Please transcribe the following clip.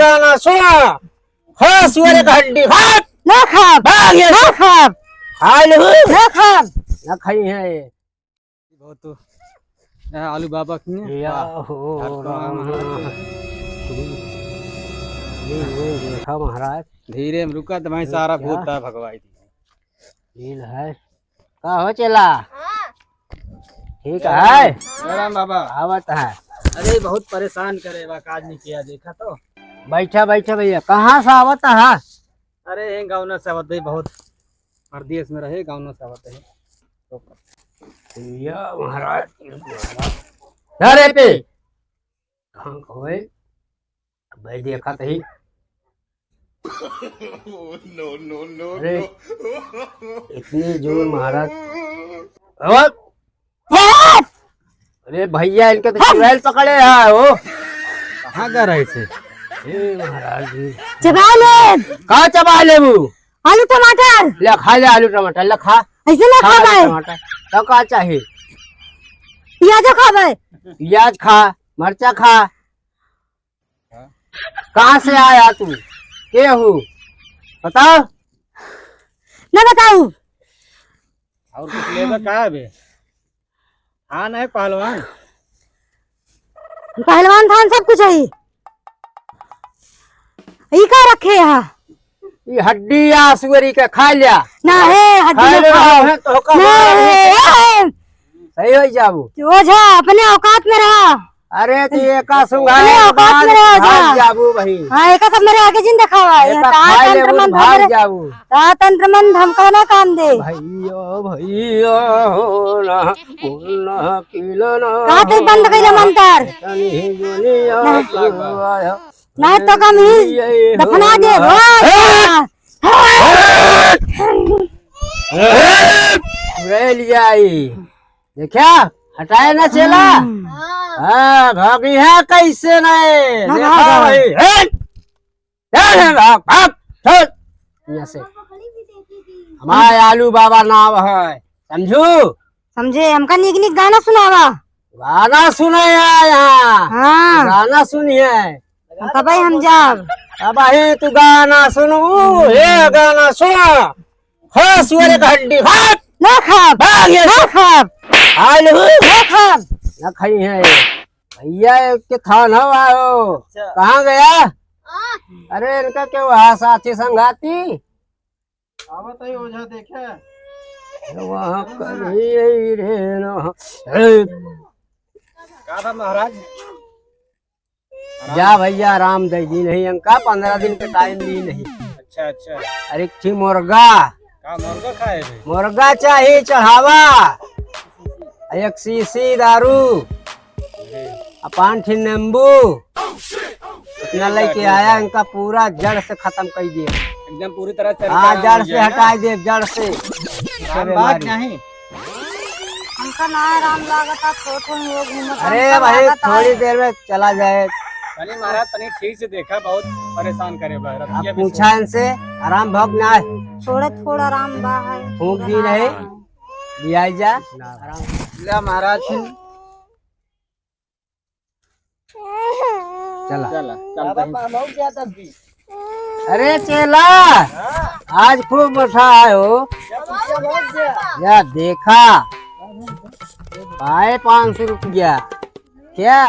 गाना सुना। हाँ सुअर का हड्डी भाग ना खा भाग ये ना खा हाल हो ना खा ना खाई है ये बहुत तो आलू बाबा की या हो देखा महाराज धीरे में रुका तो भाई सारा भूत था भगवाई नील है का हो चला ठीक है राम बाबा आवत है। अरे बहुत परेशान करे बा काज नहीं किया देखा तो बैठा बैठा भैया कहाँ से आवत है। अरे ये गाँव न सावत है बहुत परदेश में रहे गाँव न सावत है या महाराज अरे पे कहाँ खोए भाई देखा तो ही अरे इतनी जोर महाराज अरे भैया इनके तो चुड़ैल पकड़े है वो कहाँ कर रहे थे महाराज जी चबा ले कहाँ चबा ले वो आलू टमाटर ले खा ले आलू टमाटर ले खा ऐसे ना खा भाई टमाटर तो का चाहिए प्याज खा भाई प्याज खा मरचा खा कहाँ से आया तू के हो बताओ ना बताऊ और कुछ लेगा का है बे हाँ ना है पहलवान पहलवान थान सब कुछ है ये का रखे यहाँ ये हड्डी या सुअरी का खा लिया ना है हड्डी खा ना खाओ। है तो का ना है सही हो जाबू ओझा अपने औकात में रहा। अरे तू एका सुंघा अरे औकात में रहो जा। भाग जाबू भाई हाँ एक सब मेरे आगे जिन देखा हुआ है एका खा ले वो भाग जाबू तंत्र मन धमका ना काम दे भैया भैया ना बोलना किलना कहाँ तक बंद कर मंतर तनी दुनिया करवाया नहीं तो कम ही दफना दे लिया देखा हटाए ना चला हाँ भागी है कैसे नहीं देखा भाई भाग भाग यहाँ से हमारे आलू बाबा नाम है समझू समझे हमका निक निक गाना सुनावा गाना सुनाया यहाँ हाँ गाना सुनिए तब हम जाब अब ही तू गाना सुनू ये गाना सुना हाँ सुअर का हड्डी भाग ना खा भाग ये ना खा आलू ना खा ना खाई है भैया के थान आओ कहाँ गया अरे इनका क्या हुआ साथी संगाती आवत है ओझा देखे वहाँ कभी रे ना का था महाराज जा भैया आराम दे दी नहीं अंका 15 दिन का टाइम ली नहीं। अच्छा अच्छा अरे थी मुर्गा का मुर्गा खाए बे मुर्गा चाहिए चढ़ावा एक शीशी दारू पान नींबू इतना लेके आया इनका पूरा जड़ से खत्म कर दिया एकदम पूरी तरह से हाँ जड़ से हटा दे जड़ से बात नहीं हमका ना आराम लागता थोड़ा घूमत अरे भाई थोड़ी देर में चला जाए चलिए महाराज तनी ठीक से देखा बहुत परेशान करे बा अब पूछा इनसे आराम भग ना थोड़ा थोड़ा आराम बा है फूक दी नहीं दिया जा आराम ले महाराज चला चला चलते बहुत ज्यादा भी अरे चेला आज खूब बैठा है हो या देखा आए 500 रुपया क्या